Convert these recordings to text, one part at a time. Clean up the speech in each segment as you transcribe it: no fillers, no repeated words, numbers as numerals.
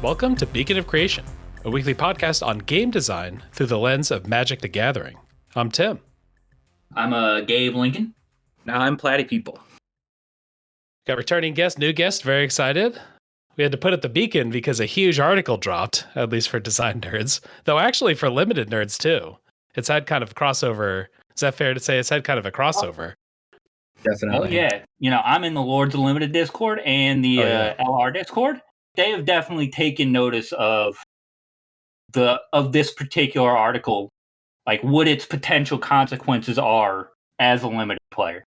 Welcome to Beacon of Creation, a weekly podcast on game design through the lens of Magic the Gathering. I'm Tim. I'm Gabe Lincoln. Now I'm platypeople. Got returning guest, new guest, very excited. We had to put at the Beacon because a huge article dropped, at least for design nerds, though actually for limited nerds too. It's had kind of a crossover. Is that fair to say? It's had kind of a crossover. Definitely. Oh yeah, I'm in the Lords of Limited Discord and the LR Discord. They have definitely taken notice of this particular article, like what its potential consequences are as a limited player.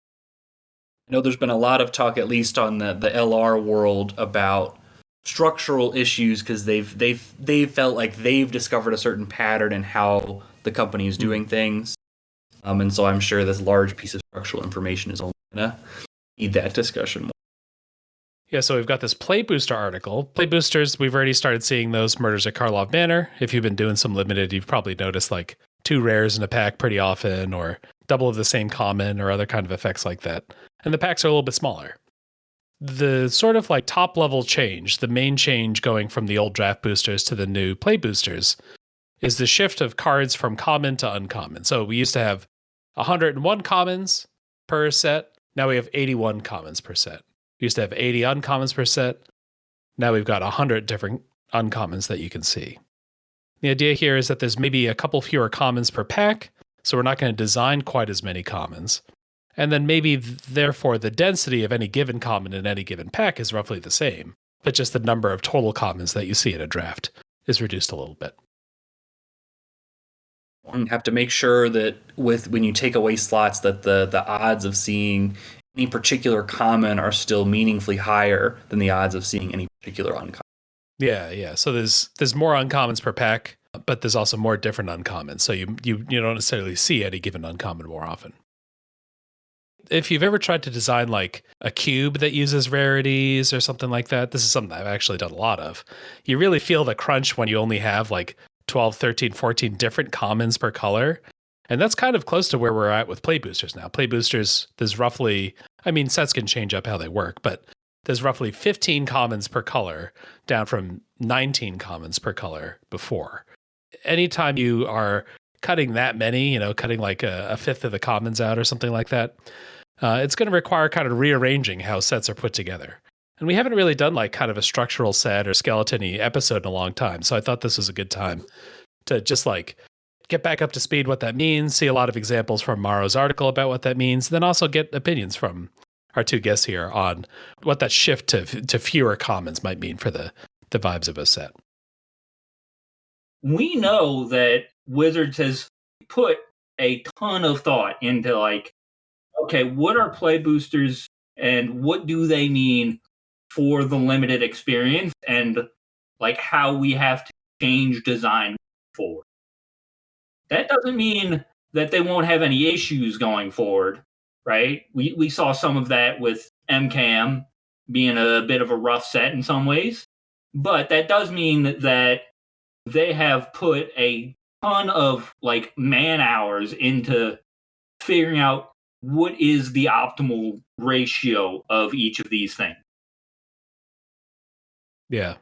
I know there's been a lot of talk, at least on the LR world, about structural issues because they've felt like they've discovered a certain pattern in how the company is doing things, and so I'm sure this large piece of structural information is only gonna need that discussion more. Yeah, so we've got this Play Booster article. Play Boosters, we've already started seeing those Murders at Karlov Manor. If you've been doing some limited, you've probably noticed like 2 rares in a pack pretty often, or double of the same common, or other kind of effects like that. And the packs are a little bit smaller. The sort of like top level change, the main change going from the old draft boosters to the new Play Boosters, is the shift of cards from common to uncommon. So we used to have 101 commons per set. Now we have 81 commons per set. We used to have 80 uncommons per set. Now we've got 100 different uncommons that you can see. The idea here is that there's maybe a couple fewer commons per pack, so we're not going to design quite as many commons. And then maybe, therefore, the density of any given common in any given pack is roughly the same, but just the number of total commons that you see in a draft is reduced a little bit. You have to make sure that when you take away slots that the odds of seeing any particular common are still meaningfully higher than the odds of seeing any particular uncommon. Yeah. So there's more uncommons per pack, but there's also more different uncommons. So you don't necessarily see any given uncommon more often. If you've ever tried to design like a cube that uses rarities or something like that, this is something I've actually done a lot of. You really feel the crunch when you only have like 12, 13, 14 different commons per color. And that's kind of close to where we're at with Play Boosters now. Play Boosters, there's roughly, sets can change up how they work, but there's roughly 15 commons per color, down from 19 commons per color before. Anytime you are cutting that many, cutting like a fifth of the commons out or something like that, it's going to require kind of rearranging how sets are put together. And we haven't really done like kind of a structural set or skeleton-y episode in a long time. So I thought this was a good time to just like get back up to speed what that means, see a lot of examples from Maro's article about what that means, then also get opinions from our 2 guests here on what that shift to fewer commons might mean for the vibes of a set. We know that Wizards has put a ton of thought into like, okay, what are Play Boosters and what do they mean for the limited experience, and like how we have to change design forward. That doesn't mean that they won't have any issues going forward, right? We saw some of that with MKM being a bit of a rough set in some ways, but that does mean that they have put a ton of like man hours into figuring out what is the optimal ratio of each of these things. Yeah.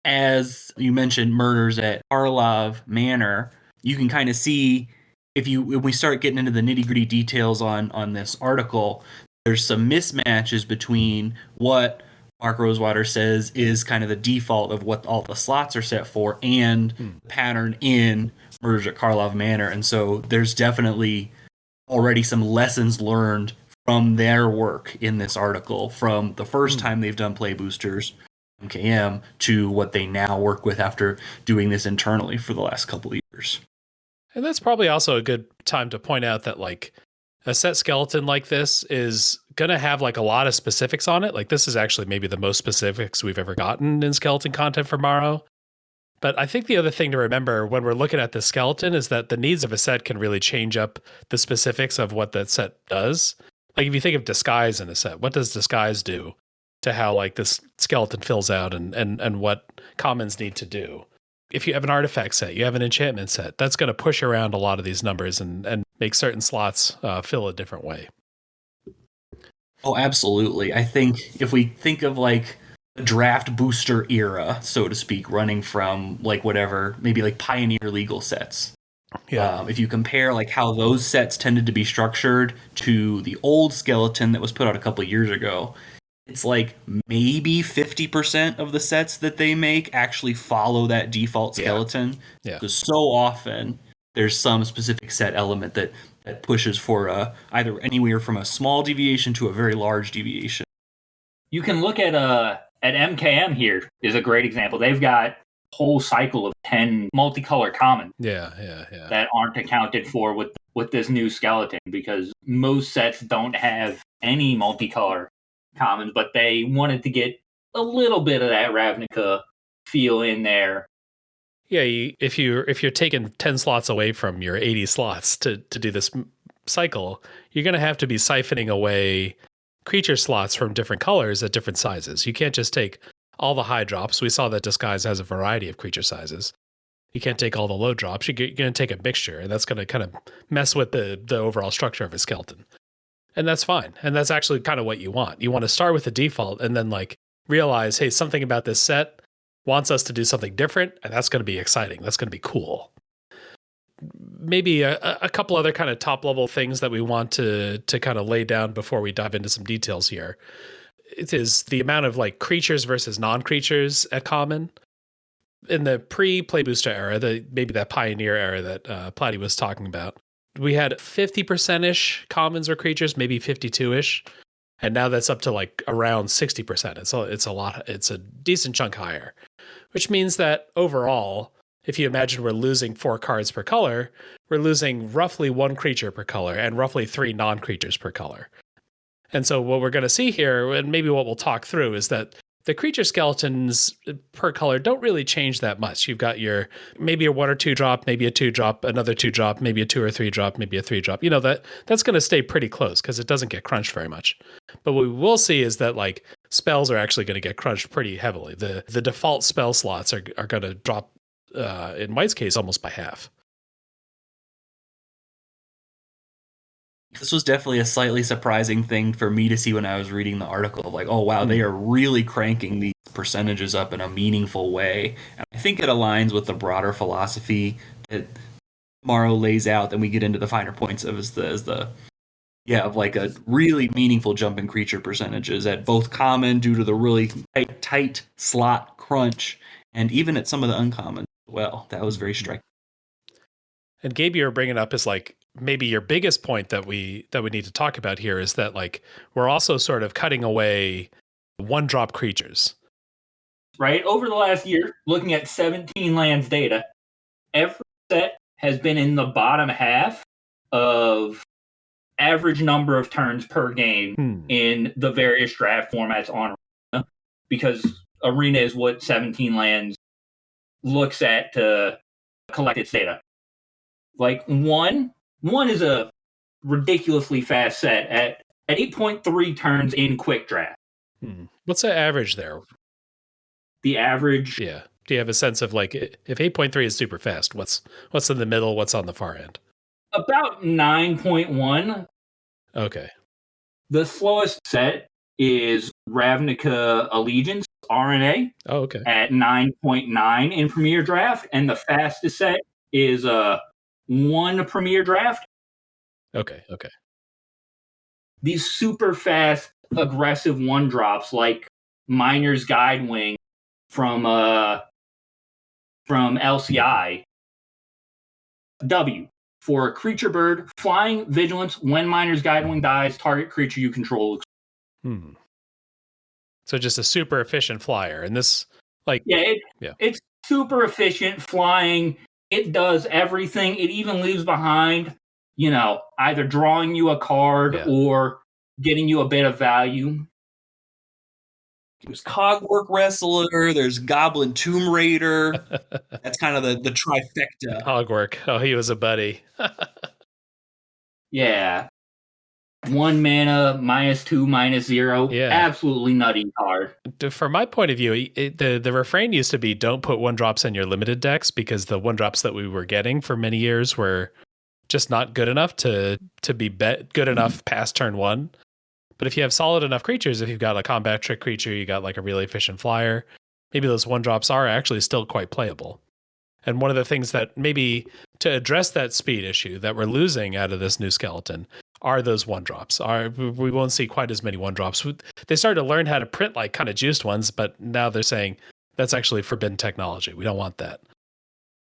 As you mentioned, Murders at Karlov Manor, you can kind of see if we start getting into the nitty-gritty details on this article, there's some mismatches between what Mark Rosewater says is kind of the default of what all the slots are set for and the pattern in Murders at Karlov Manor. And so there's definitely already some lessons learned from their work in this article, from the first time they've done Play Boosters, MKM, to what they now work with after doing this internally for the last couple of years. And that's probably also a good time to point out that like a set skeleton like this is going to have like a lot of specifics on it. Like this is actually maybe the most specifics we've ever gotten in skeleton content for Maro. But I think the other thing to remember when we're looking at the skeleton is that the needs of a set can really change up the specifics of what that set does. Like if you think of disguise in a set, what does disguise do to how like this skeleton fills out and what commons need to do? If you have an artifact set, you have an enchantment set, that's going to push around a lot of these numbers and make certain slots fill a different way. Oh, absolutely. I think if we think of like draft booster era, so to speak, running from like whatever, maybe like Pioneer legal sets. Yeah. If you compare like how those sets tended to be structured to the old skeleton that was put out a couple of years ago, it's like maybe 50% of the sets that they make actually follow that default skeleton. Yeah. Because so often there's some specific set element that pushes for either anywhere from a small deviation to a very large deviation. You can look at MKM here is a great example. They've got a whole cycle of 10 multicolor commons that aren't accounted for with this new skeleton, because most sets don't have any multicolor commons, but they wanted to get a little bit of that Ravnica feel in there. Yeah, if you're taking 10 slots away from your 80 slots to do this cycle, you're going to have to be siphoning away creature slots from different colors at different sizes. You can't just take all the high drops. We saw that Disguise has a variety of creature sizes. You can't take all the low drops. You're going to take a mixture, and that's going to kind of mess with the overall structure of a skeleton. And that's fine. And that's actually kind of what you want. You want to start with the default and then like realize, hey, something about this set wants us to do something different, and that's going to be exciting. That's going to be cool. Maybe a couple other kind of top level things that we want to kind of lay down before we dive into some details here. It is the amount of like creatures versus non-creatures at common. In the pre-Play Booster era, maybe that Pioneer era that Platy was talking about, we had 50%-ish commons or creatures, maybe 52-ish. And now that's up to like around 60%. It's a lot. It's a decent chunk higher, which means that overall, if you imagine we're losing 4 cards per color, we're losing roughly 1 creature per color and roughly 3 non-creatures per color. And so what we're going to see here, and maybe what we'll talk through, is that the creature skeletons per color don't really change that much. You've got maybe a 1 or 2 drop, maybe a 2 drop, another 2 drop, maybe a 2 or 3 drop, maybe a 3 drop. You know, that's going to stay pretty close because it doesn't get crunched very much. But what we will see is that like spells are actually going to get crunched pretty heavily. The default spell slots are going to drop, in White's case, almost by half. This was definitely a slightly surprising thing for me to see when I was reading the article of like, oh wow, they are really cranking these percentages up in a meaningful way. And I think it aligns with the broader philosophy that Morrow lays out. Then we get into the finer points of of like a really meaningful jump in creature percentages at both common due to the really tight slot crunch, and even at some of the uncommon as well. That was very striking. And Gabe, you're bringing up is like maybe your biggest point that we need to talk about here is that like we're also sort of cutting away 1-drop creatures. Right? Over the last year, looking at 17 lands data, every set has been in the bottom half of average number of turns per game in the various draft formats on Arena, because Arena is what 17 lands looks at to collect its data. Like one is a ridiculously fast set at 8.3 turns in quick draft. What's the average there? The average? Yeah. Do you have a sense of like if 8.3 is super fast, what's in the middle? What's on the far end? About 9.1. Okay. The slowest set is Ravnica Allegiance, RNA. Oh, okay. At 9.9 in Premier Draft, and the fastest set is 1 Premier Draft. Okay. These super fast, aggressive 1-drops like Miner's Guidewing from LCI. W. For a creature bird, flying, vigilance, when Miner's Guidewing dies, target creature you control. So just a super efficient flyer. And this, like... It's super efficient flying. It does everything. It even leaves behind, either drawing you a card or getting you a bit of value. There's Cogwork Wrestler, there's Goblin Tomb Raider. That's kind of the trifecta. Cogwork. Oh, he was a buddy. Yeah. 1 mana, -2, -0. Yeah. Absolutely nutty card. From my point of view, the refrain used to be don't put 1-drops in your limited decks, because the 1-drops that we were getting for many years were just not good enough to be good enough past turn 1. But if you have solid enough creatures, if you've got a combat trick creature, you got like a really efficient flyer, maybe those 1-drops are actually still quite playable. And one of the things that maybe to address that speed issue that we're losing out of this new skeleton are those 1-drops. We won't see quite as many 1-drops. They started to learn how to print like kind of juiced ones, but now they're saying that's actually forbidden technology. We don't want that.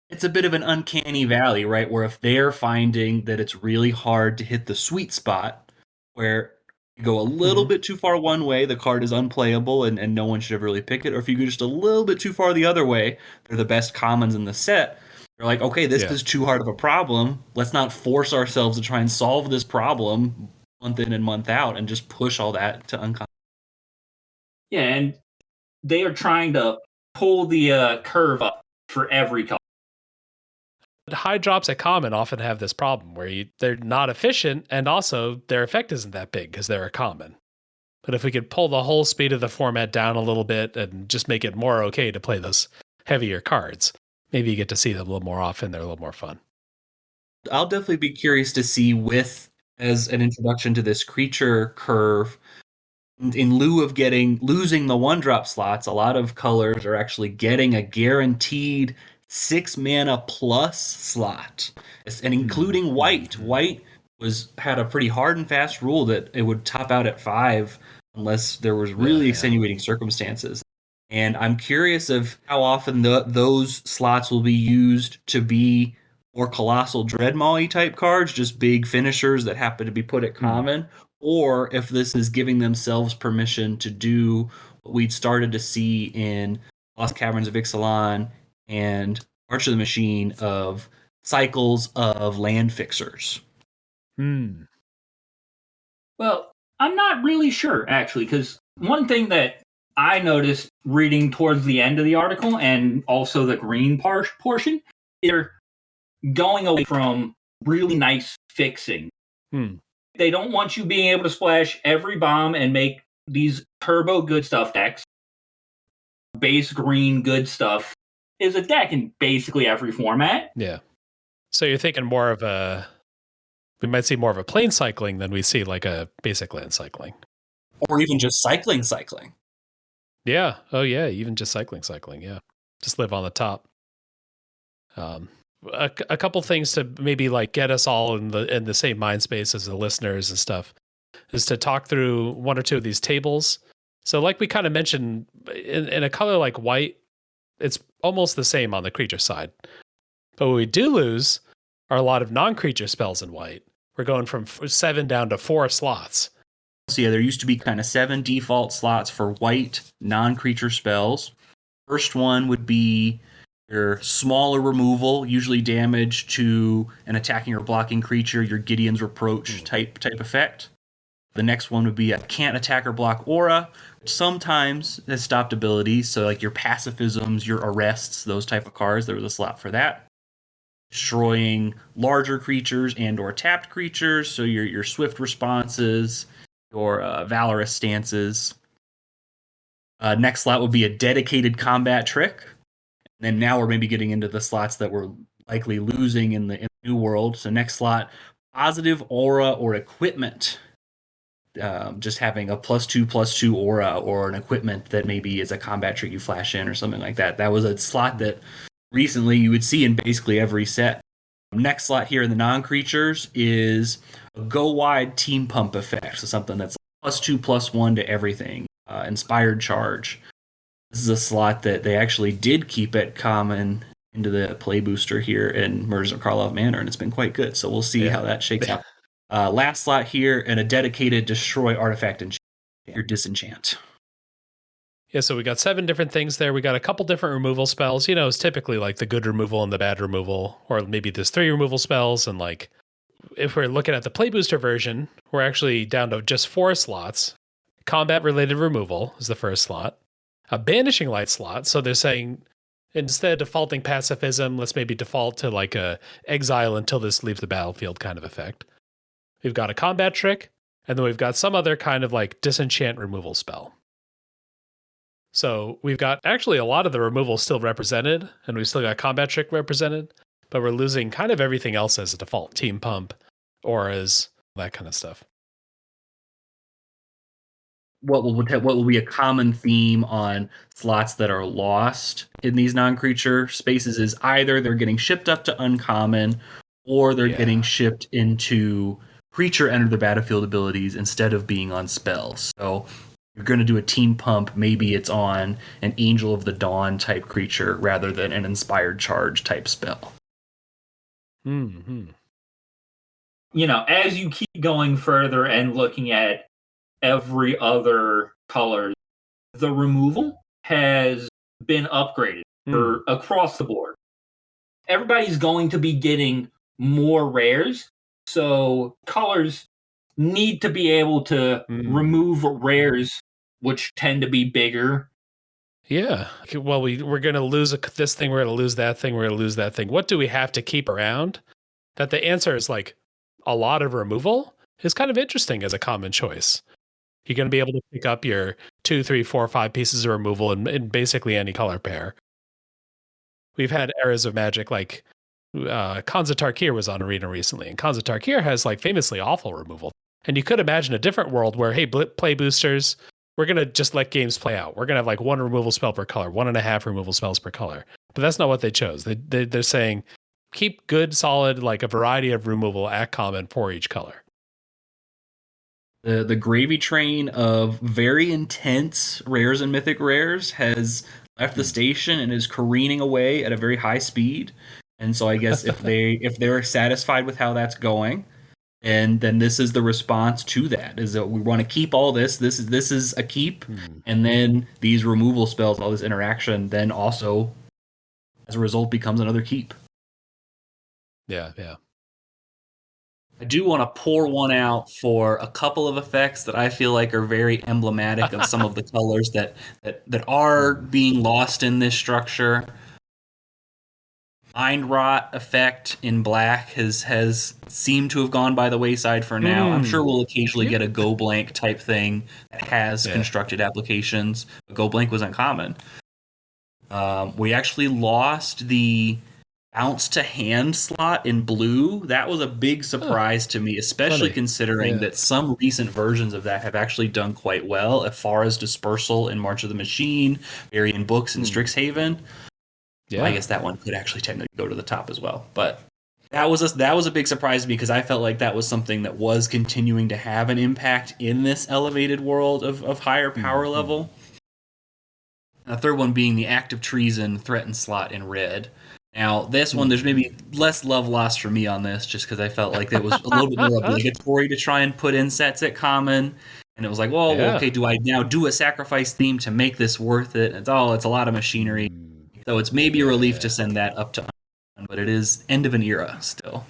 It's a bit of an uncanny valley, right? Where if they're finding that it's really hard to hit the sweet spot, where you go a little bit too far one way, the card is unplayable and no one should ever really pick it. Or if you go just a little bit too far the other way, they're the best commons in the set. They're like, okay, this is too hard of a problem. Let's not force ourselves to try and solve this problem month in and month out and just push all that to uncommon. Yeah, and they are trying to pull the curve up for every color. High drops at common often have this problem where they're not efficient, and also their effect isn't that big because they're a common. But if we could pull the whole speed of the format down a little bit and just make it more okay to play those heavier cards, maybe you get to see them a little more often. They're a little more fun. I'll definitely be curious to see as an introduction to this creature curve, in lieu of losing the 1-drop slots, a lot of colors are actually getting a guaranteed 6 mana plus slot, and including white. White had a pretty hard and fast rule that it would top out at 5 unless there was really extenuating circumstances. And I'm curious of how often those slots will be used to be more colossal Dreadmaw-y type cards, just big finishers that happen to be put at common, or if this is giving themselves permission to do what we'd started to see in Lost Caverns of Ixalan and March of the Machine of cycles of land fixers. Well, I'm not really sure, actually, because one thing that I noticed reading towards the end of the article and also the green portion, they're going away from really nice fixing. They don't want you being able to splash every bomb and make these turbo good stuff decks. Base green good stuff is a deck in basically every format. Yeah. So you're thinking we might see more of a plane cycling than we see like a basic land cycling. Or even just cycling. Yeah. Oh yeah. Even just cycling. Yeah. Just live on the top. A couple things to maybe like get us all in the same mind space as the listeners and stuff is to talk through one or two of these tables. So like we kind of mentioned, in a color like white, it's almost the same on the creature side. But what we do lose are a lot of non-creature spells in white. We're going from 7 down to 4 slots. So yeah, there used to be kind of 7 default slots for white non-creature spells. First one would be your smaller removal, usually damage to an attacking or blocking creature, your Gideon's Reproach type effect. The next one would be a can't attack or block aura, which sometimes has stopped abilities, so like your pacifisms, your arrests, those type of cards, there was a slot for that. Destroying larger creatures and or tapped creatures, so your swift responses, your valorous stances. Next slot would be a dedicated combat trick. And now we're maybe getting into the slots that we're likely losing in the new world. So next slot, positive aura or equipment. Just having a +2/+2 aura or an equipment that maybe is a combat trick you flash in or something like that. That was a slot that recently you would see in basically every set. Next slot here in the non-creatures is a go wide team pump effect. So something that's +2/+1 to everything. Inspired charge. This is a slot that they actually did keep at common into the play booster here in Murders of Karlov Manor, and it's been quite good. So we'll see how that shakes out. Last slot here, and a dedicated destroy artifact enchant, your disenchant. Yeah, so we got 7 different things there. We got a couple different removal spells. You know, it's typically like the good removal and the bad removal, or maybe there's 3 removal spells. And like, if we're looking at the play booster version, we're actually down to just 4 slots. Combat related removal is the first slot. A banishing light slot. So they're saying instead of defaulting pacifism, let's maybe default to like a exile until this leaves the battlefield kind of effect. We've got a combat trick, and then we've got some other kind of like disenchant removal spell. So we've got actually a lot of the removal still represented, and we've still got combat trick represented, but we're losing kind of everything else as a default. Team pump, auras, that kind of stuff. what will be a common theme on slots that are lost in these non-creature spaces is either they're getting shipped up to uncommon, or they're getting shipped into creature enter the battlefield abilities instead of being on spells. So you're going to do a team pump, maybe it's on an Angel of the Dawn type creature rather than an Inspired Charge type spell. Mm-hmm. You know, as you keep going further and looking at every other color, the removal has been upgraded for across the board. Everybody's going to be getting more rares, so colors need to be able to remove rares, which tend to be bigger. Yeah. Well, we're going to lose this thing, we're going to lose that thing, we're going to lose that thing. What do we have to keep around? That the answer is like a lot of removal is kind of interesting as a common choice. You're going to be able to pick up your 2, 3, 4, 5 pieces of removal in basically any color pair. We've had eras of Magic like Khans of Tarkir was on Arena recently, and Khans of Tarkir has like famously awful removal. And you could imagine a different world where, hey, play boosters, we're going to just let games play out. We're going to have like 1 removal spell per color, 1.5 removal spells per color. But that's not what they chose. They're saying keep good, solid, like a variety of removal at common for each color. The gravy train of very intense rares and mythic rares has left the station and is careening away at a very high speed. And so I guess if they're satisfied with how that's going, and then this is the response to that, is that we want to keep all this. This is a keep, and then these removal spells, all this interaction, then also as a result becomes another keep. Yeah. I do want to pour one out for a couple of effects that I feel like are very emblematic of some of the colors that are being lost in this structure. Mind Rot effect in black has seemed to have gone by the wayside for now. I'm sure we'll occasionally get a Go Blank type thing that has constructed applications. But Go Blank was uncommon. We actually lost the bounce to hand slot in blue. That was a big surprise to me, especially considering that some recent versions of that have actually done quite well as far as dispersal in March of the Machine, Varian Books, and Strixhaven. Yeah. I guess that one could actually technically go to the top as well. But that was a big surprise to me because I felt like that was something that was continuing to have an impact in this elevated world of higher power level. The third one being the Act of Treason threatened slot in red. Now, this one, there's maybe less love lost for me on this, just because I felt like it was a little bit more obligatory to try and put in sets at common. And it was like, well, okay, do I now do a sacrifice theme to make this worth it? It's a lot of machinery. So it's maybe a relief to send that up to uncommon, but it is end of an era still.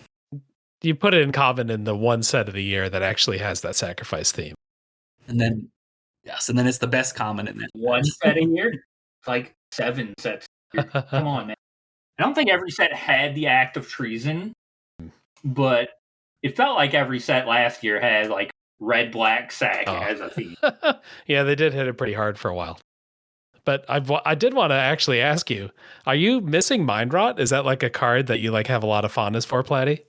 You put it in common in the one set of the year that actually has that sacrifice theme. And then, and then it's the best common in that. One set a year? It's like 7 sets a year. Come on, man. I don't think every set had the Act of Treason, but it felt like every set last year had like red-black sack as a theme. Yeah, they did hit it pretty hard for a while. But I did want to actually ask you, are you missing Mind Rot? Is that like a card that you like have a lot of fondness for, Platty?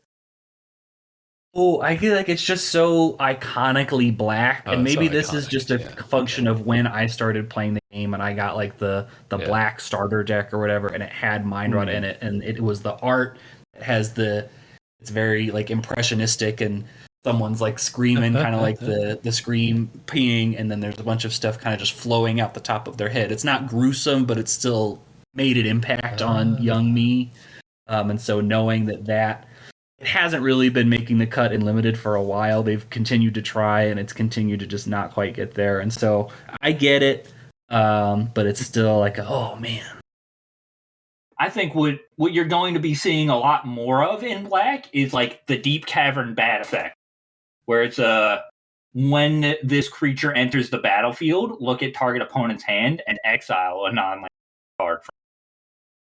Oh, I feel like it's just so iconically black, and maybe this is just a function of when I started playing the game and I got like the black starter deck or whatever, and it had Mind Rot in it, and it was the art that has it's very like impressionistic, and someone's like screaming, kind of like the scream peeing, and then there's a bunch of stuff kind of just flowing out the top of their head. It's not gruesome, but it's still made an impact on young me, and so knowing that it hasn't really been making the cut in limited for a while. They've continued to try, and it's continued to just not quite get there. And so I get it, but it's still like, oh man. I think what you're going to be seeing a lot more of in black is like the Deep Cavern Bat effect, where it's when this creature enters the battlefield, look at target opponent's hand and exile a non-land card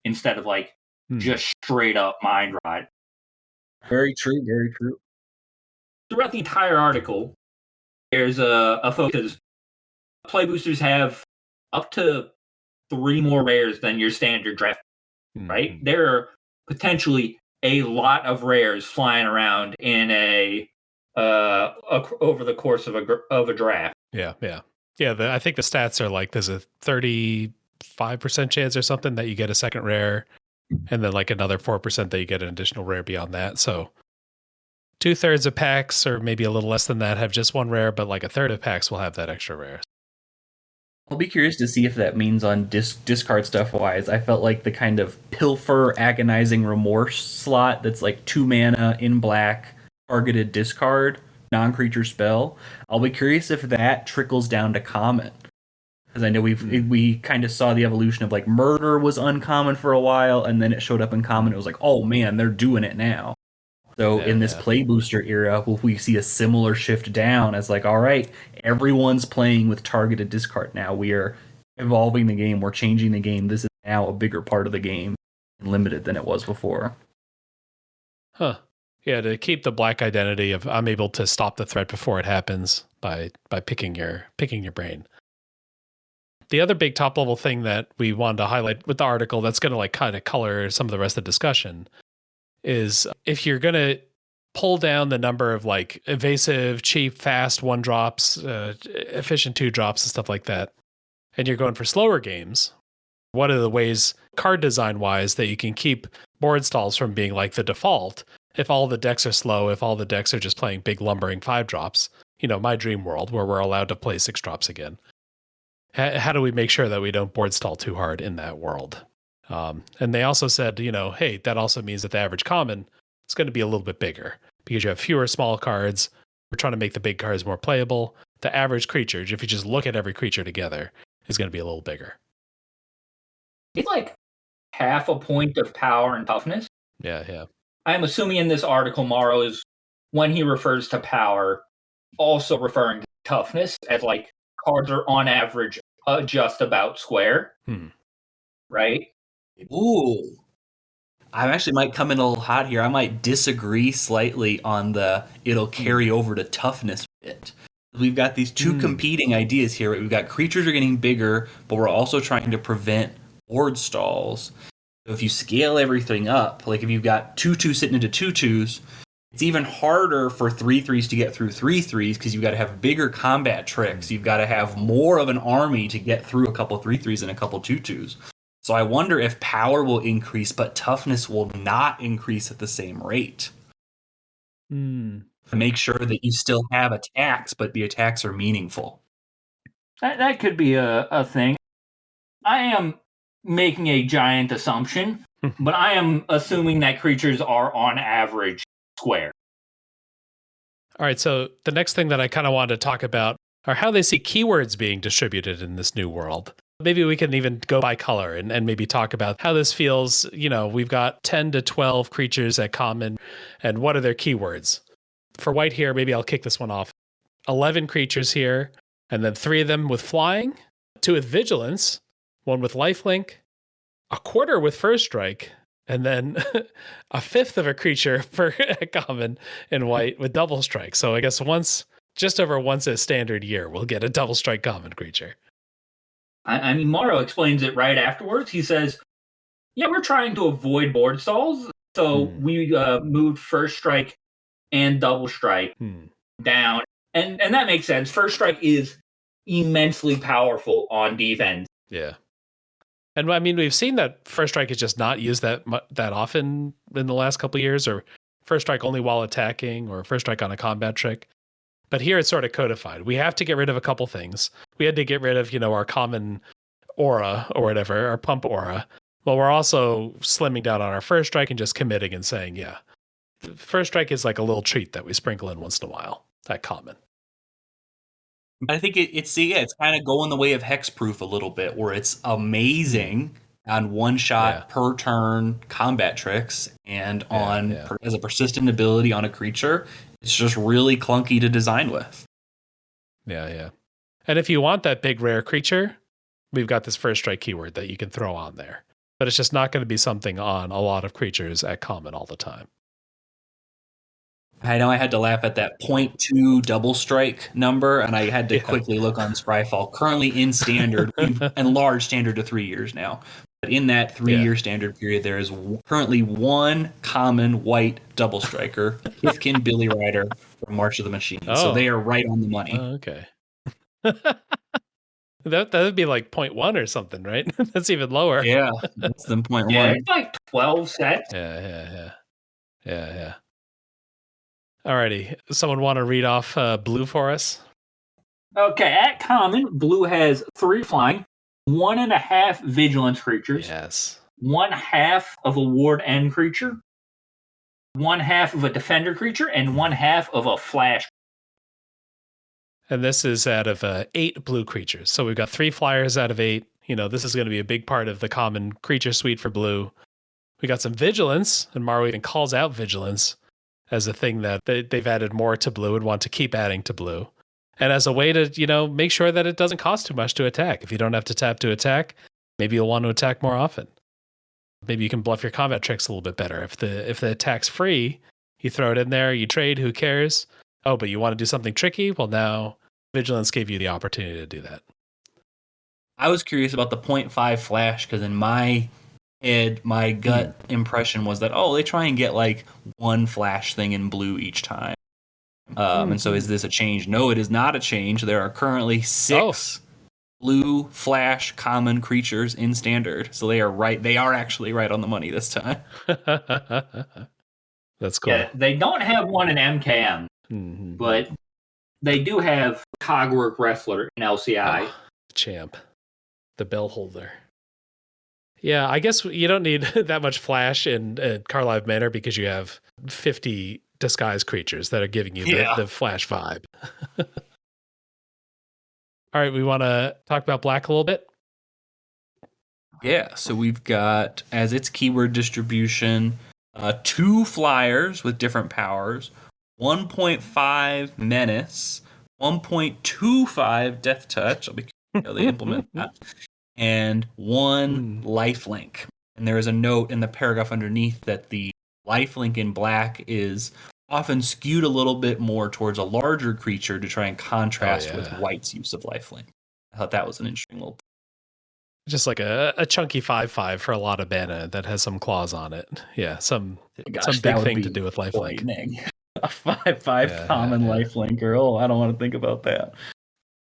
instead of like just straight up Mind Rot. Very true, very true. Throughout the entire article, there's a focus. Play boosters have up to 3 more rares than your standard draft, right? There are potentially a lot of rares flying around in over the course of a draft. Yeah. Yeah, I think the stats are like there's a 35% chance or something that you get a second rare, and then like another 4% that you get an additional rare beyond that. So 2/3 of packs, or maybe a little less than that, have just one rare, but like a third of packs will have that extra rare. I'll be curious to see if that means on discard stuff wise. I felt like the kind of pilfer agonizing remorse slot that's like 2 mana in black, targeted discard, non-creature spell. I'll be curious if that trickles down to common. Because I know we kind of saw the evolution of like murder was uncommon for a while, and then it showed up in common. It was like, oh man, they're doing it now. So in this play booster era, will we see a similar shift down as like, all right, everyone's playing with targeted discard now. We are evolving the game. We're changing the game. This is now a bigger part of the game, limited than it was before. Huh. Yeah, to keep the black identity of I'm able to stop the threat before it happens by picking your brain. The other big top level thing that we wanted to highlight with the article that's going to like kind of color some of the rest of the discussion is if you're going to pull down the number of like evasive, cheap, fast 1-drops, efficient 2-drops and stuff like that, and you're going for slower games, what are the ways card design wise that you can keep board stalls from being like the default if all the decks are slow, if all the decks are just playing big lumbering 5-drops, my dream world where we're allowed to play 6-drops again. How do we make sure that we don't board stall too hard in that world? And they also said, hey, that also means that the average common is going to be a little bit bigger because you have fewer small cards. We're trying to make the big cards more playable. The average creature, if you just look at every creature together, is going to be a little bigger. It's like half a point of power and toughness. Yeah. I'm assuming in this article, Morrow is, when he refers to power, also referring to toughness as like cards are on average just about square. Right? Ooh. I actually might come in a little hot here. I might disagree slightly on the it'll carry over to toughness bit. We've got these two competing ideas here. We've got creatures are getting bigger, but we're also trying to prevent board stalls. So if you scale everything up, like if you've got 2/2 sitting into 2/2s, it's even harder for 3/3s to get through 3/3s because you've got to have bigger combat tricks. You've got to have more of an army to get through a couple 3/3s and a couple 2/2s. So I wonder if power will increase, but toughness will not increase at the same rate. To make sure that you still have attacks, but the attacks are meaningful. That could be a thing. I am making a giant assumption, but I am assuming that creatures are on average square. All right, so the next thing that I kind of wanted to talk about are how they see keywords being distributed in this new world. Maybe we can even go by color and maybe talk about how this feels. We've got 10 to 12 creatures at common, and what are their keywords? For white here, maybe I'll kick this one off. 11 creatures here, and then 3 of them with flying, 2 with vigilance, 1 with lifelink, a quarter with first strike, and then a fifth of a creature for common in white with double strike. So I guess just over once a standard year, we'll get a double strike common creature. I mean, Morrow explains it right afterwards. He says, yeah, we're trying to avoid board stalls. So we moved first strike and double strike down. And that makes sense. First strike is immensely powerful on defense. Yeah. And I mean, we've seen that first strike is just not used that often in the last couple of years, or first strike only while attacking, or first strike on a combat trick. But here it's sort of codified. We have to get rid of a couple things. We had to get rid of, our common aura or whatever, our pump aura. Well, we're also slimming down on our first strike and just committing and saying, yeah, first strike is like a little treat that we sprinkle in once in a while. That common. I think it's kind of going the way of hexproof a little bit, where it's amazing on one shot per turn combat tricks, and as a persistent ability on a creature, it's just really clunky to design with. Yeah. And if you want that big rare creature, we've got this first strike keyword that you can throw on there. But it's just not going to be something on a lot of creatures at common all the time. I know I had to laugh at that 0.2 double strike number, and I had to quickly look on Spryfall. Currently in standard, we've enlarged standard to 3 years now. But in that 3-year standard period, there is currently 1 common white double striker, Kithkin Billy Rider from March of the Machine. So they are right on the money. Okay. That would be like 0.1 or something, right? That's even lower. Yeah, that's than point Yeah, one. it's like 12 sets. Yeah. Alrighty. Someone want to read off blue for us? Okay, at common, blue has 3 flying, 1.5 vigilance creatures, Yes. 1/2 of a ward end creature, 1/2 of a defender creature, and 1/2 of a flash. And this is out of 8 blue creatures. So we've got 3 flyers out of 8. This is going to be a big part of the common creature suite for blue. We got some vigilance, and Maru even calls out vigilance as a thing that they've added more to blue and want to keep adding to blue. And as a way to, make sure that it doesn't cost too much to attack. If you don't have to tap to attack, maybe you'll want to attack more often. Maybe you can bluff your combat tricks a little bit better. If the attack's free, you throw it in there, you trade, who cares? Oh, but you want to do something tricky? Well, now vigilance gave you the opportunity to do that. I was curious about the 0.5 flash because in my head, my gut impression was that, they try and get like one flash thing in blue each time. And so is this a change? No, it is not a change. There are currently 6 blue flash common creatures in standard. So they are right. They are actually right on the money this time. That's cool. Yeah, they don't have one in MKM, but they do have Cogwork Wrestler in LCI. Champ. The bell holder. Yeah, I guess you don't need that much flash in Carlisle Manor because you have 50 disguise creatures that are giving you the flash vibe. All right, we want to talk about black a little bit. Yeah, so we've got, as its keyword distribution, 2 flyers with different powers, 1.5 menace, 1.25 death touch. I'll be curious how they implement that. And 1 lifelink. And there is a note in the paragraph underneath that the lifelink in black is often skewed a little bit more towards a larger creature to try and contrast with white's use of lifelink. I thought that was an interesting little. Just like a chunky 5/5 for a lot of mana that has some claws on it. Yeah, some big thing to do with lifelink. A 5/5 common lifelinker. Oh, I don't want to think about that.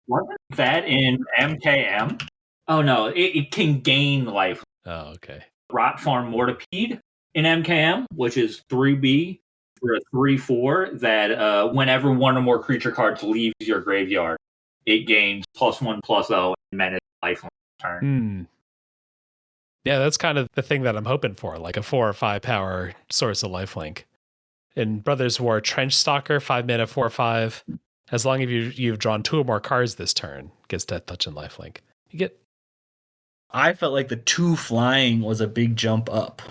Wasn't that in MKM? Oh no, it can gain life. Oh, okay. Rot Farm Mortipede in MKM, which is 3B for a 3/4 that whenever one or more creature cards leaves your graveyard, it gains +1/+0 and menace lifelink turn. Yeah, that's kind of the thing that I'm hoping for, like a 4 or 5 power source of lifelink. In Brothers War, Trench Stalker, 5 mana, 4/5. As long as you've drawn 2 or more cards this turn, gets Death Touch and lifelink. You get. I felt like the 2 flying was a big jump up.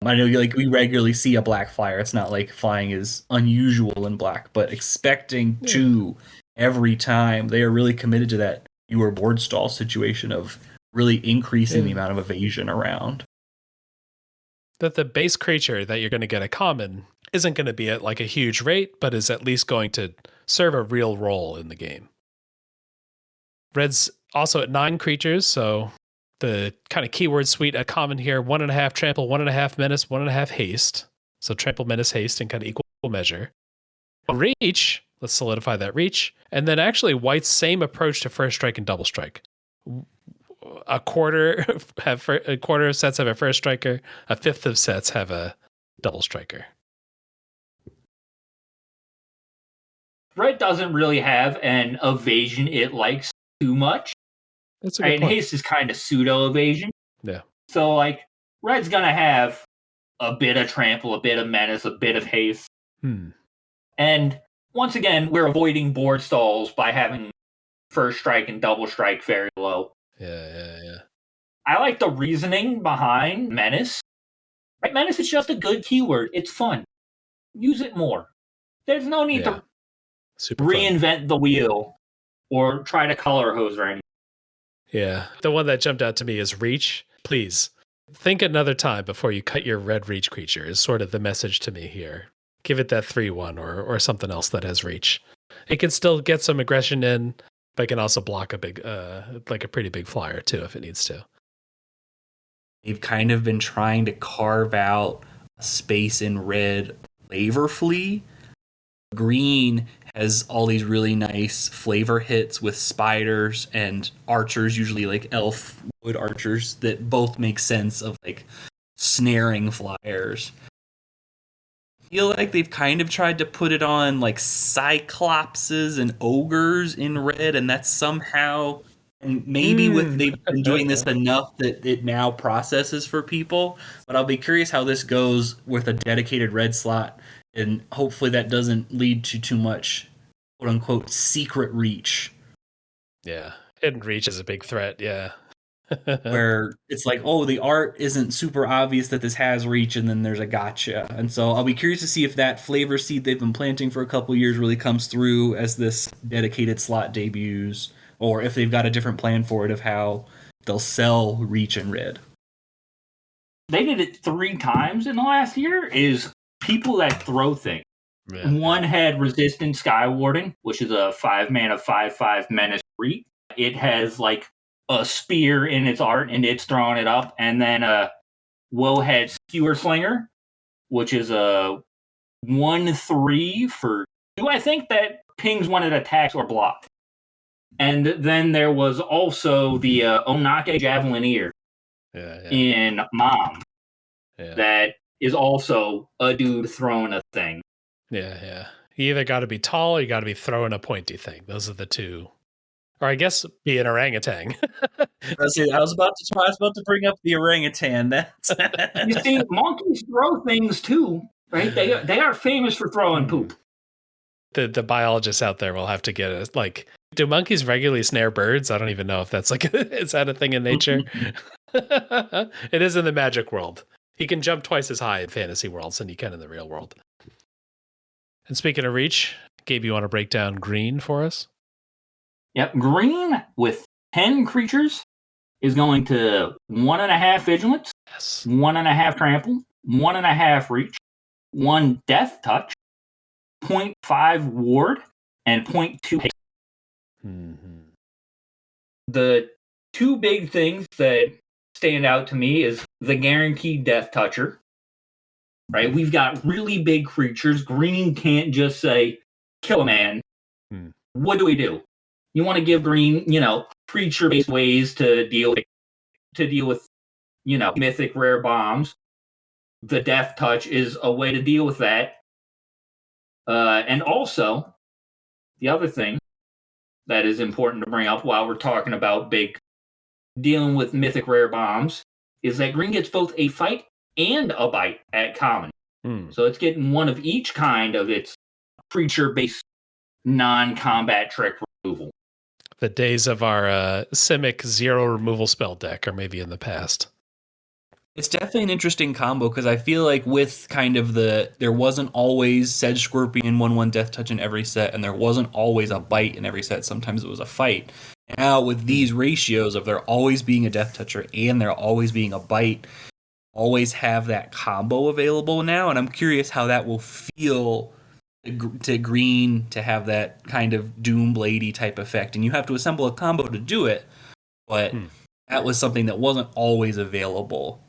I know we regularly see a black flyer. It's not like flying is unusual in black, but expecting 2 every time, they are really committed to that fewer board stall situation of really increasing the amount of evasion around. That the base creature that you're going to get a common isn't going to be at like a huge rate, but is at least going to serve a real role in the game. Red's also at 9 creatures, so the kind of keyword suite at common here: 1.5 trample, 1.5 menace, 1.5 haste. So trample, menace, haste in kind of equal measure. Reach, let's solidify that reach. And then actually white's same approach to first strike and double strike. A quarter of sets have a first striker, a fifth of sets have a double striker. Red doesn't really have an evasion it likes too much. That's a good point. Haste is kind of pseudo evasion. Yeah. So Red's gonna have a bit of trample, a bit of menace, a bit of haste. And once again, we're avoiding board stalls by having first strike and double strike very low. Yeah. I like the reasoning behind menace. Right? Menace is just a good keyword. It's fun. Use it more. There's no need to reinvent the wheel or try to color hose or anything. Yeah. The one that jumped out to me is reach. Please think another time before you cut your red reach creature is sort of the message to me here. Give it that 3/1 or something else that has reach. It can still get some aggression in, but it can also block a big, like a pretty big flyer too if it needs to. They've kind of been trying to carve out a space in red flavorfully. Green has all these really nice flavor hits with spiders and archers, usually like elf wood archers, that both make sense of like snaring flyers. I feel like they've kind of tried to put it on like cyclopses and ogres in red, and that's somehow, and maybe with they've been doing this enough that it now processes for people. But I'll be curious how this goes with a dedicated red slot, and hopefully that doesn't lead to too much quote unquote secret reach. Yeah, hidden reach is a big threat. Yeah. Where it's like, oh, the art isn't super obvious that this has reach, and then there's a gotcha. And so I'll be curious to see if that flavor seed they've been planting for a couple years really comes through as this dedicated slot debuts, or if they've got a different plan for it of how they'll sell reach and red. They did it 3 times in the last year, is people that throw things. Yeah. One had resistant skywarding, which is a 5-mana 5/5 menace creep. It has like a spear in its art, and it's throwing it up. And then Woehead Skewer Slinger, which is a 1/3 for 2, I think, that pings when it attacks or blocks. And then there was also the Onake Javelineer in Mom. Yeah. That is also a dude throwing a thing. Yeah. You either got to be tall or you got to be throwing a pointy thing. Those are the two. Or I guess be an orangutan. I was about to bring up the orangutan. You see, monkeys throw things too, right? They are famous for throwing poop. The biologists out there will have to get it. Like, do monkeys regularly snare birds? I don't even know if that's like, is that a thing in nature? It is in the magic world. He can jump twice as high in fantasy worlds than he can in the real world. And speaking of reach, Gabe, you want to break down green for us? Yep, green with 10 creatures is going to 1.5 vigilance, 1.5 trample, 1.5 reach, 1 death touch, 0.5 ward, and 0.2 haste. Mm-hmm. The 2 big things that stand out to me is the guaranteed death toucher. Right? We've got really big creatures. Green can't just say, kill a man. What do we do? You want to give green, creature-based ways to deal with, mythic rare bombs. The death touch is a way to deal with that. And also, the other thing that is important to bring up while we're talking about dealing with mythic rare bombs is that green gets both a fight and a bite at common. So it's getting one of each kind of its creature-based non-combat trick removal. The days of our Simic 0 removal spell deck are maybe in the past. It's definitely an interesting combo because I feel like with kind of there wasn't always Sedge Scorpion 1/1 death touch in every set, and there wasn't always a bite in every set. Sometimes it was a fight. Now with these ratios of there always being a death toucher and there always being a bite, always have that combo available now, and I'm curious how that will feel to green to have that kind of Doombladey type effect. And you have to assemble a combo to do it, but that was something that wasn't always available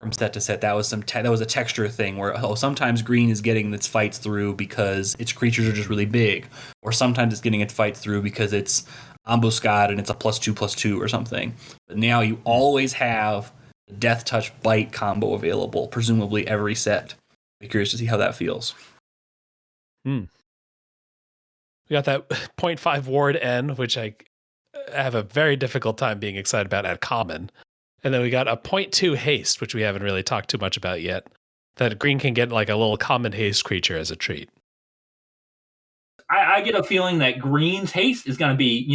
from set to set. That was that was a texture thing where sometimes green is getting its fights through because its creatures are just really big, or sometimes it's getting its fights through because it's Ambuscade and it's a +2/+2 or something. But now you always have the death touch bite combo available, presumably every set. I'm curious to see how that feels. We got that 0.5 ward N, which I have a very difficult time being excited about at common. And then we got a 0.2 haste, which we haven't really talked too much about yet. That green can get like a little common haste creature as a treat. I get a feeling that green's haste is going to be,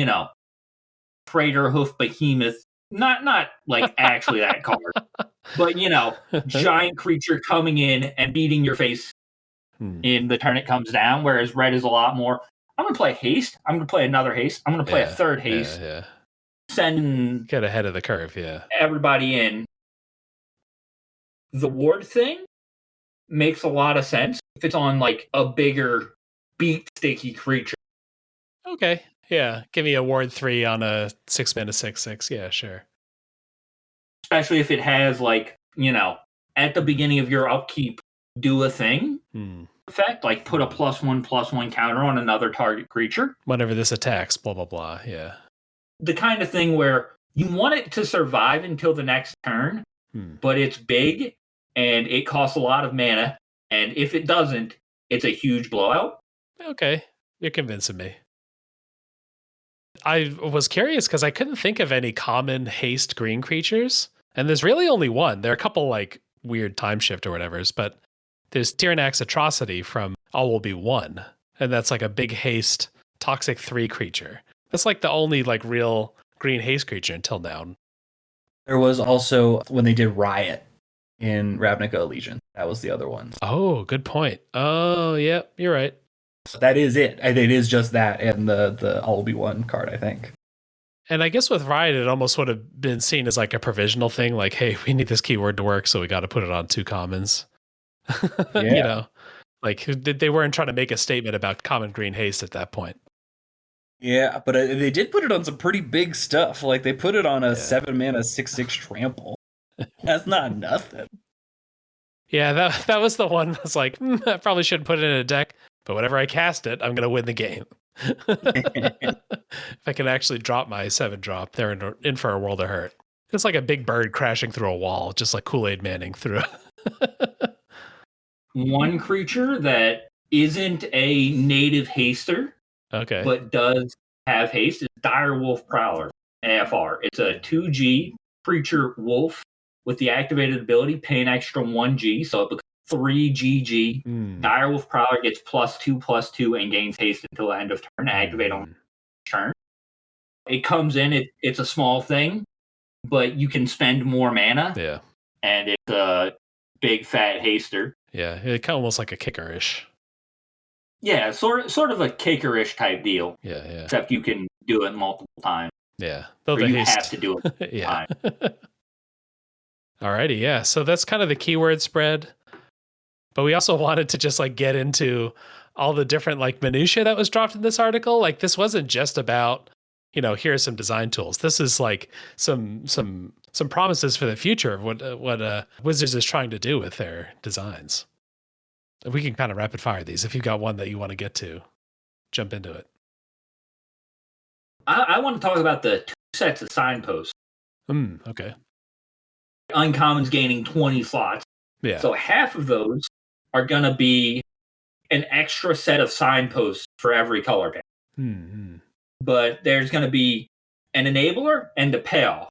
Praetor Hoof Behemoth. Not like actually that card. But, giant creature coming in and beating your face in the turn it comes down, whereas red is a lot more, I'm going to play haste. I'm going to play another haste. I'm going to play a third haste. Yeah. Send get ahead of the curve, everybody in. The ward thing makes a lot of sense if it's on like a bigger beat sticky creature. Okay. Yeah. Give me a ward 3 on a 6-mana 6/6. Yeah, sure. Especially if it has like, at the beginning of your upkeep, do a thing. effect, like put a +1/+1 counter on another target creature. Whenever this attacks, blah, blah, blah. Yeah. The kind of thing where you want it to survive until the next turn, but it's big and it costs a lot of mana. And if it doesn't, it's a huge blowout. Okay. You're convincing me. I was curious because I couldn't think of any common haste green creatures. And there's really only one. There are a couple like weird time shift or whatever's, but there's Tyranax Atrocity from All Will Be One. And that's like a big haste toxic 3 creature. That's like the only like real green haste creature until now. There was also when they did Riot in Ravnica Legion. That was the other one. Oh, good point. Oh, yeah, you're right. So that is it. It is just that and the All Will Be One card, I think. And I guess with Riot, it almost would have been seen as like a provisional thing. Like, hey, we need this keyword to work, so we got to put it on 2 commons. Yeah. You know, like they weren't trying to make a statement about common green haste at that point. Yeah, but they did put it on some pretty big stuff. Like they put it on a 7-mana 6/6 trample. That's not nothing. Yeah, that was the one that's like, I probably shouldn't put it in a deck, but whenever I cast it, I'm going to win the game. If I can actually drop my 7-drop, they're in for a world of hurt. It's like a big bird crashing through a wall, just like Kool-Aid Manning through One creature that isn't a native haster, okay, but does have haste is Direwolf Prowler, AFR. It's a 2G creature wolf with the activated ability, pay an extra 1G, so it becomes 3GG. Direwolf Prowler gets +2/+2 and gains haste until the end of turn to activate on turn. It comes in, it's a small thing, but you can spend more mana. Yeah. And it's a big fat haster. Yeah, it kind of almost like a kicker-ish. Yeah, sort of a kicker-ish type deal. Yeah. Except you can do it multiple times. Yeah. Or you have to do it yeah. Alrighty, yeah. So that's kind of the keyword spread. But we also wanted to just like get into all the different like minutia that was dropped in this article. Like this wasn't just about, here's some design tools. This is like some promises for the future of what Wizards is trying to do with their designs. We can kind of rapid fire these. If you've got one that you want to get to, jump into it. I want to talk about the 2 sets of signposts. Okay. Uncommons gaining 20 slots. Yeah. So half of those are going to be an extra set of signposts for every color pack. But there's going to be an enabler and a payoff.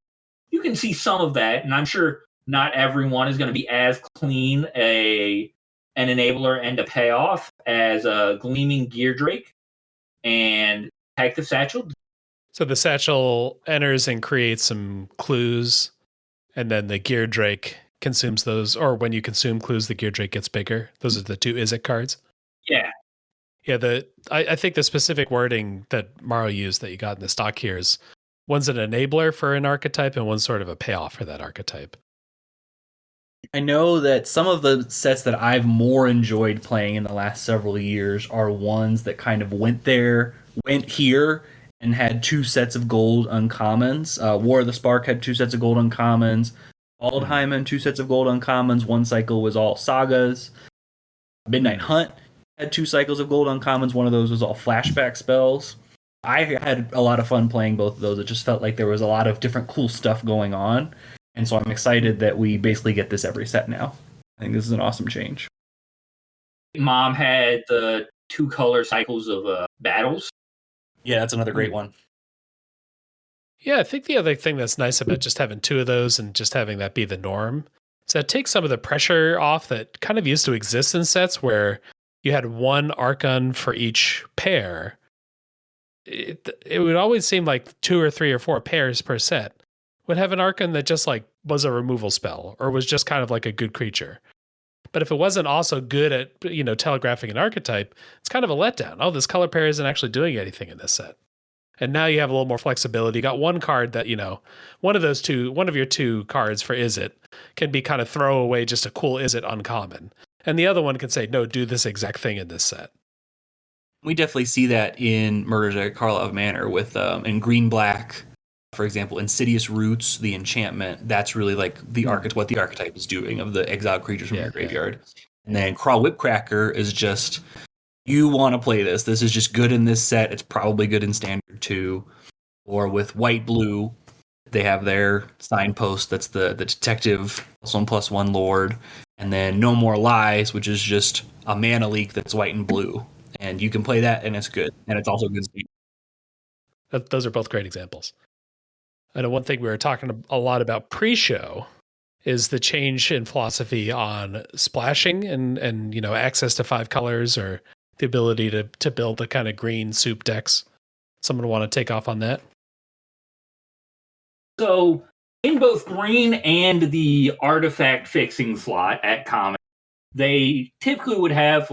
You can see some of that, and I'm sure not everyone is going to be as clean an enabler and a payoff as a Gleaming Gear Drake and Detective Satchel. So the Satchel enters and creates some clues, and then the Gear Drake consumes those, or when you consume clues, the Gear Drake gets bigger. Those are the 2 Izzet cards. Yeah. Yeah, I think the specific wording that Mario used that you got in the stock here is one's an enabler for an archetype and one's sort of a payoff for that archetype. I know that some of the sets that I've more enjoyed playing in the last several years are ones that kind of went here and had 2 sets of gold uncommons. War of the Spark had 2 sets of gold uncommons. Aldheim had 2 sets of gold uncommons. One cycle was all sagas. Midnight Hunt had 2 cycles of gold uncommons. One of those was all flashback spells. I had a lot of fun playing both of those. It just felt like there was a lot of different cool stuff going on. And so I'm excited that we basically get this every set now. I think this is an awesome change. Mom had the 2 color cycles of battles. Yeah, that's another great one. Yeah, I think the other thing that's nice about just having 2 of those and just having that be the norm is that it takes some of the pressure off that kind of used to exist in sets where you had 1 Archon for each pair. It would always seem like 2 or 3 or 4 pairs per set would have an Archon that just like was a removal spell or was just kind of like a good creature. But if it wasn't also good at, telegraphing an archetype, it's kind of a letdown. Oh, this color pair isn't actually doing anything in this set. And now you have a little more flexibility. You got one card that, one of your 2 cards for Izzet can be kind of throw away just a cool Izzet uncommon. And the other one can say, no, do this exact thing in this set. We definitely see that in Murders at Karlov Manor with, in green-black, for example, Insidious Roots, the enchantment. That's really like what the archetype is doing of the exiled creatures from your graveyard. And then Crawl Whipcracker is just, you want to play this. This is just good in this set. It's probably good in Standard too. Or with White Blue, they have their signpost that's the detective +1/+1 lord. And then No More Lies, which is just a mana leak that's white and blue. And you can play that and it's good. And it's also good. Those are both great examples. I know one thing we were talking a lot about pre-show is the change in philosophy on splashing and access to 5 colors, or the ability to build the kind of green soup decks. Someone want to take off on that? So in both green and the artifact fixing slot at common, they typically would have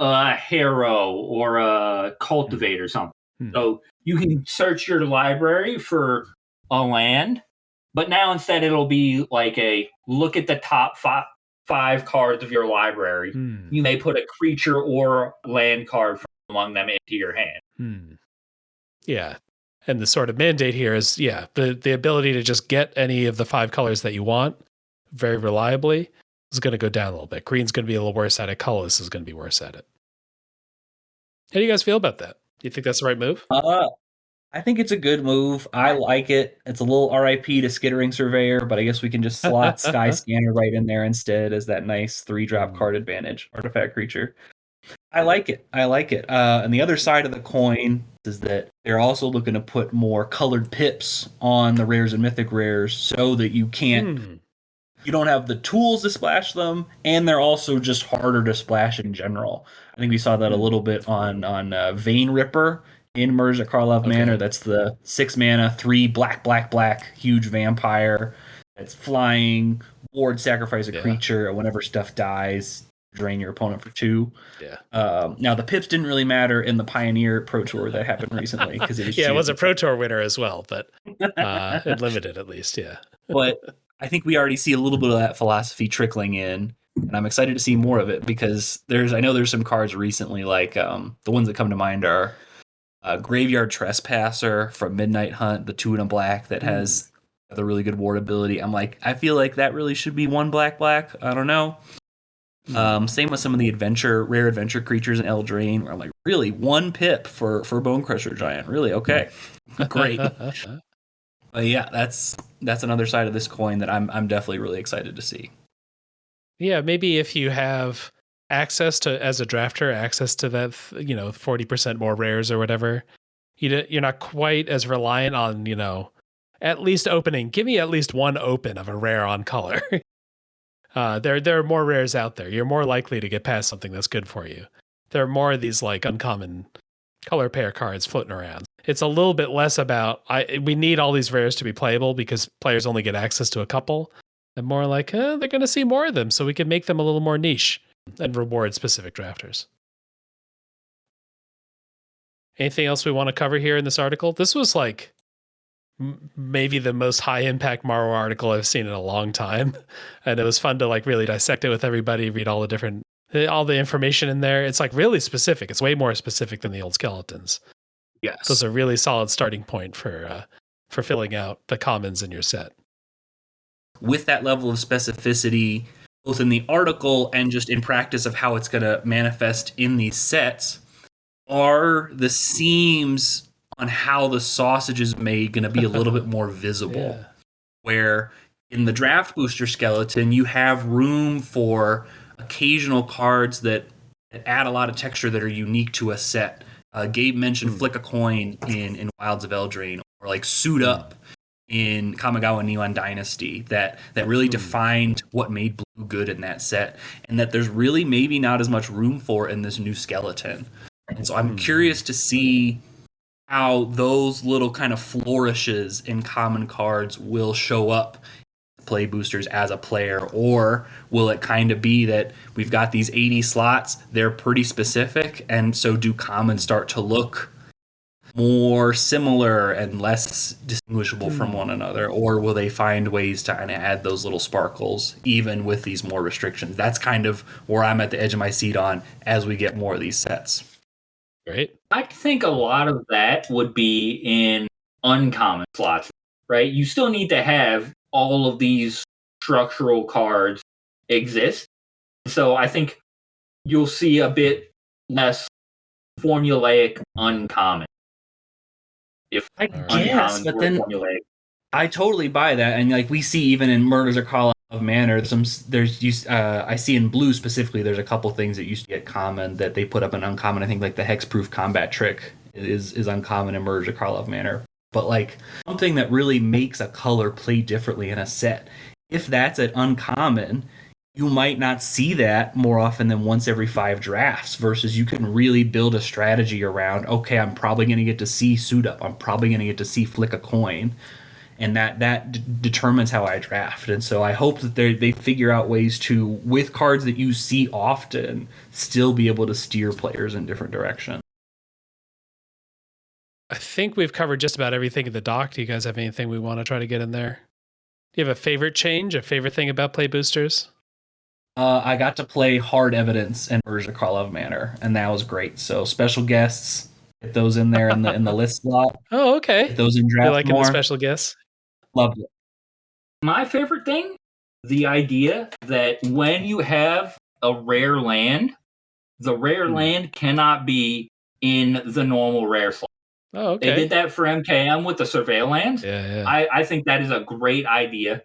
a harrow or a cultivate or something. So you can search your library for a land, but now instead it'll be like a look at the top five cards of your library. You may put a creature or land card from among them into your hand. Yeah. And the sort of mandate here is, the ability to just get any of the 5 colors that you want very reliably is going to go down a little bit. Green's going to be a little worse at it. Colorless is going to be worse at it. How do you guys feel about that? Do you think that's the right move? I think it's a good move. I like it. It's a little RIP to Skittering Surveyor, but I guess we can just slot Sky Scanner right in there instead as that nice 3-drop card advantage artifact creature. I like it. And the other side of the coin is that they're also looking to put more colored pips on the rares and mythic rares so that you can't, you don't have the tools to splash them, and they're also just harder to splash in general. I think we saw that a little bit on Vein Ripper in Murders at Karlov Manor. That's the 6 mana, 3 black, huge vampire that's flying, ward, sacrifice a creature, and whenever stuff dies, drain your opponent for 2. Now the pips didn't really matter in the Pioneer Pro Tour that happened recently because it was it was a Pro Tour winner as well, but it limited at least. But I think we already see a little bit of that philosophy trickling in, and I'm excited to see more of it because I know there's some cards recently, like the ones that come to mind are Graveyard Trespasser from Midnight Hunt, the 2 and a black that has the really good ward ability. I'm like, I feel like that really should be 1 black. I don't know. Same with some of the rare adventure creatures in Eldraine, where I'm like, really, 1 pip for Bone Crusher Giant? Really? Okay, great. But yeah, that's another side of this coin that I'm definitely really excited to see. Yeah, maybe if you have access to, as a drafter, access to that 40% more rares or whatever, you're not quite as reliant on at least opening. Give me at least 1 open of a rare on color. There are more rares out there. You're more likely to get past something that's good for you. There are more of these like uncommon color pair cards floating around. It's a little bit less about we need all these rares to be playable because players only get access to a couple, and more like they're going to see more of them, so we can make them a little more niche and reward specific drafters. Anything else we want to cover here in this article? This was like maybe the most high impact Morrow article I've seen in a long time. And it was fun to like really dissect it with everybody, read all the information in there. It's like really specific. It's way more specific than the old skeletons. Yes. So it's a really solid starting point for filling out the commons in your set. With that level of specificity, both in the article and just in practice of how it's going to manifest in these sets, are the seams on how the sausage is made going to be a little bit more visible. Where in the draft booster skeleton, you have room for occasional cards that add a lot of texture that are unique to a set. Gabe mentioned Flick a Coin in Wilds of Eldraine, or like Suit Up in Kamigawa Neon Dynasty, that really defined what made blue good in that set, and that there's really maybe not as much room for in this new skeleton. And so I'm curious to see how those little kind of flourishes in common cards will show up play boosters as a player, or will it kind of be that we've got these 80 slots, they're pretty specific, and so do commons start to look more similar and less distinguishable from one another, or will they find ways to kind of add those little sparkles even with these more restrictions? That's kind of where I'm at the edge of my seat on as we get more of these sets. Great. I think a lot of that would be in uncommon slots, right? You still need to have all of these structural cards exist, So I think you'll see a bit less formulaic uncommon. If I All right. guess, uncommons but were then formulaic. I totally buy that, and like we see even in Murders of Call of Manor, I see in Blue specifically, there's a couple things that used to get common that they put up an uncommon. I think like the hexproof combat trick is uncommon in Murders of Call of Manor, but like something that really makes a color play differently in a set. If that's an uncommon, you might not see that more often than once every 5 drafts, versus you can really build a strategy around, okay, I'm probably going to get to see suit up. I'm probably going to get to see flick a coin. And that determines how I draft. And so I hope that they figure out ways to, with cards that you see often, still be able to steer players in different directions. I think we've covered just about everything in the doc. Do you guys have anything we want to try to get in there? Do you have a favorite change, a favorite thing about play boosters? I got to play Hard Evidence and Murders of Karlov Manor, and that was great. So special guests, get those in there in the list slot. Oh, okay. Get those in You draft liking more. the special guests? Loved it. My favorite thing, the idea that when you have a rare land, the rare land cannot be in the normal rare slot. Oh, okay. They did that for MKM with the Surveil land. Yeah. I think that is a great idea.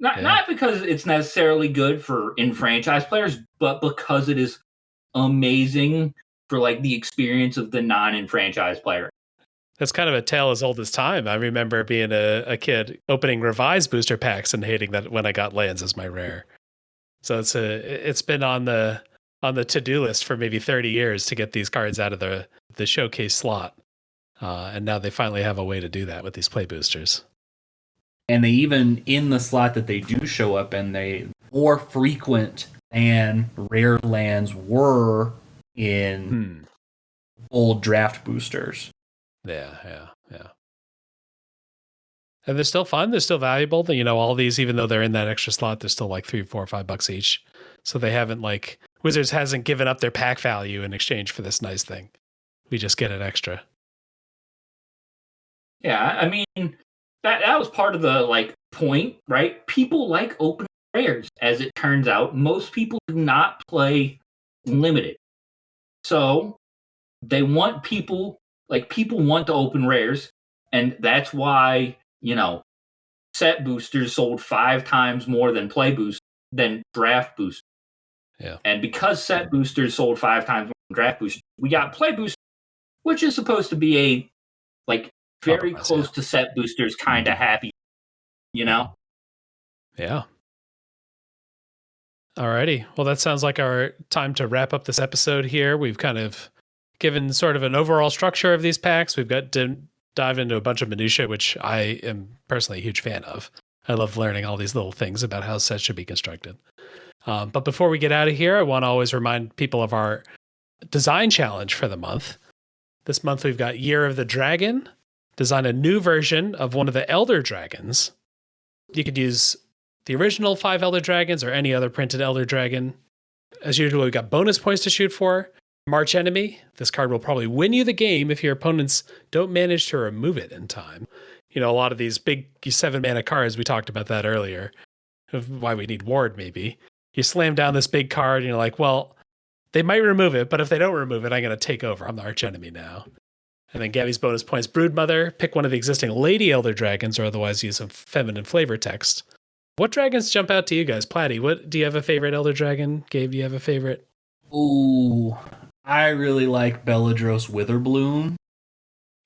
Not because it's necessarily good for enfranchised players, but because it is amazing for like the experience of the non-enfranchised player. That's kind of a tale as old as time. I remember being a kid opening revised booster packs and hating that when I got lands as my rare. So it's been on the to-do list for maybe 30 years to get these cards out of the showcase slot. And now they finally have a way to do that with these play boosters. And they even, in the slot that they do show up in, they more frequent than rare lands were in old draft boosters. Yeah. And they're still fun. They're still valuable. You know, all these, even though they're in that extra slot, they're still like $3, $4, $5 each. So they haven't, like, Wizards hasn't given up their pack value in exchange for this nice thing. We just get it extra. Yeah, I mean, that was part of the like point, right? People like open rares, as it turns out. Most people do not play limited. So they want people want to open rares, and that's why, set boosters sold 5 times more than than draft boosters. Yeah. And because set boosters sold 5 times more than draft boosters, we got play boosters, which is supposed to be a like very close to set boosters kind of happy, Yeah. Alrighty. Well, that sounds like our time to wrap up this episode here. We've kind of given sort of an overall structure of these packs. We've got to dive into a bunch of minutia, which I am personally a huge fan of. I love learning all these little things about how sets should be constructed. But before we get out of here, I want to always remind people of our design challenge for the month. This month, we've got Year of the Dragon. Design a new version of one of the Elder Dragons. You could use the original 5 Elder Dragons or any other printed Elder Dragon. As usual, we've got bonus points to shoot for. March Enemy. This card will probably win you the game if your opponents don't manage to remove it in time. You know, a lot of these big 7-mana cards, we talked about that earlier, of why we need Ward maybe. You slam down this big card and you're like, well, they might remove it, but if they don't remove it, I'm going to take over. I'm the arch enemy now. And then Gabby's bonus points, Broodmother. Pick one of the existing Lady Elder Dragons or otherwise use some feminine flavor text. What dragons jump out to you guys? Platy, do you have a favorite Elder Dragon? Gabe, do you have a favorite? Ooh, I really like Beladros Witherbloom.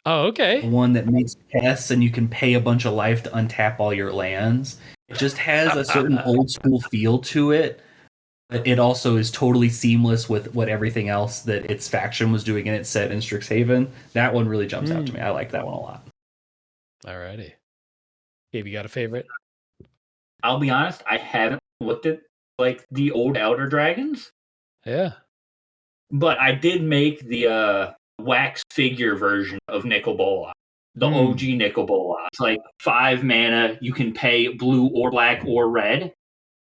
Oh, okay. The one that makes pests and you can pay a bunch of life to untap all your lands. It just has a certain old school feel to it. But it also is totally seamless with what everything else that its faction was doing in its set in Strixhaven. That one really jumps out to me. I like that one a lot. Alrighty. Gabe, you got a favorite? I'll be honest, I haven't looked at like the old Elder Dragons. Yeah. But I did make the wax figure version of Nicol, the OG Nicol. It's like 5 mana. You can pay blue or black or red.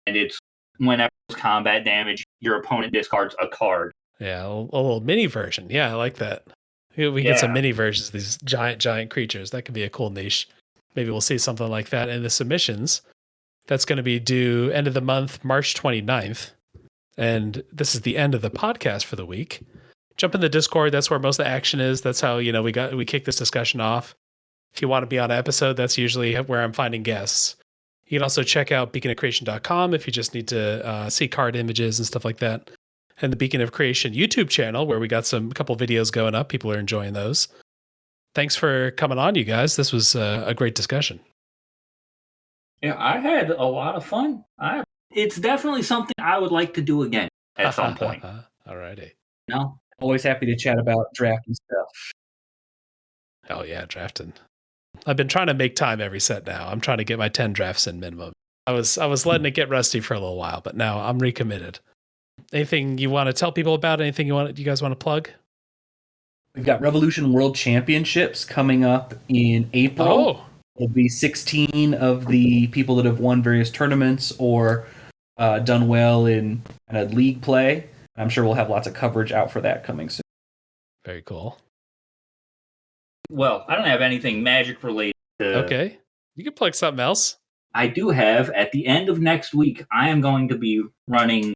And it's whenever it's combat damage, your opponent discards a card. Yeah, a little mini version. Yeah, I like that. We get some mini versions of these giant creatures. That could be a cool niche. Maybe we'll see something like that in the submissions. That's going to be due end of the month, March 29th. And this is the end of the podcast for the week. Jump in the Discord. That's where most of the action is. That's how, we kick this discussion off. If you want to be on an episode, that's usually where I'm finding guests. You can also check out beaconofcreation.com if you just need to see card images and stuff like that. And the Beacon of Creation YouTube channel, where we got a couple videos going up. People are enjoying those. Thanks for coming on, you guys. This was a great discussion. Yeah, I had a lot of fun. It's definitely something I would like to do again at some point. All righty. No, Always happy to chat about drafting stuff. Oh yeah, drafting. I've been trying to make time every set now. I'm trying to get my 10 drafts in minimum. I was letting it get rusty for a little while, but now I'm recommitted. Anything you want to tell people about? Anything you guys want to plug? We've got Revolution World Championships coming up in April. Oh. It'll be 16 of the people that have won various tournaments or done well in kind of league play. I'm sure we'll have lots of coverage out for that coming soon. Very cool. Well, I don't have anything Magic related. Okay. You can plug something else. I do have, at the end of next week, I am going to be running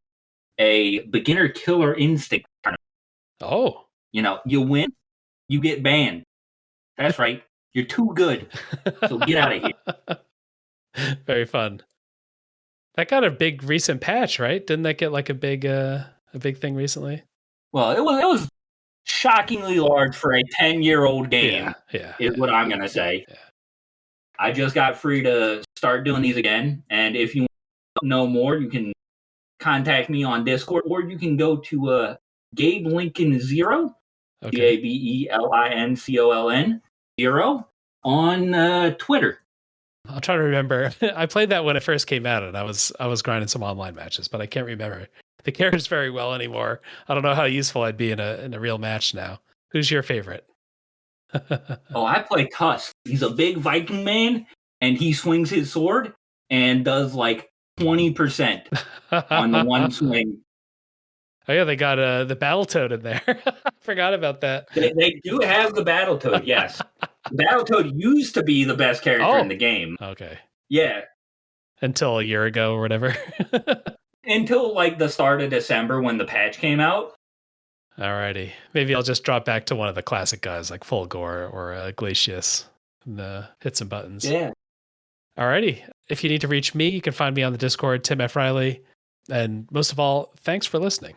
a beginner killer instinct tournament. Oh. You win, you get banned. That's right. You're too good. So get out of here. Very fun. That got a big recent patch, right? Didn't that get like a big thing recently? Well, it was shockingly large for a 10-year-old game. Is what I'm going to say. Yeah. I just got free to start doing these again. And if you want to know more, you can contact me on Discord, or you can go to Gabe Lincoln 0, GABELINCOLN 0 on Twitter. I'll try to remember. I played that when it first came out, and I was grinding some online matches, but I can't remember the characters very well anymore. I don't know how useful I'd be in a real match now. Who's your favorite? I play Tusk. He's a big Viking man, and he swings his sword and does like 20% on the one swing. Oh yeah, they got the Battletoad in there. I forgot about that. They do have the Battletoad, yes. The Battletoad used to be the best character in the game. Okay. Yeah. Until a year ago or whatever. Until like the start of December when the patch came out. Alrighty. Maybe I'll just drop back to one of the classic guys like Fulgor or Glacius and hit some buttons. Yeah. Alrighty. If you need to reach me, you can find me on the Discord, Tim F. Riley. And most of all, thanks for listening.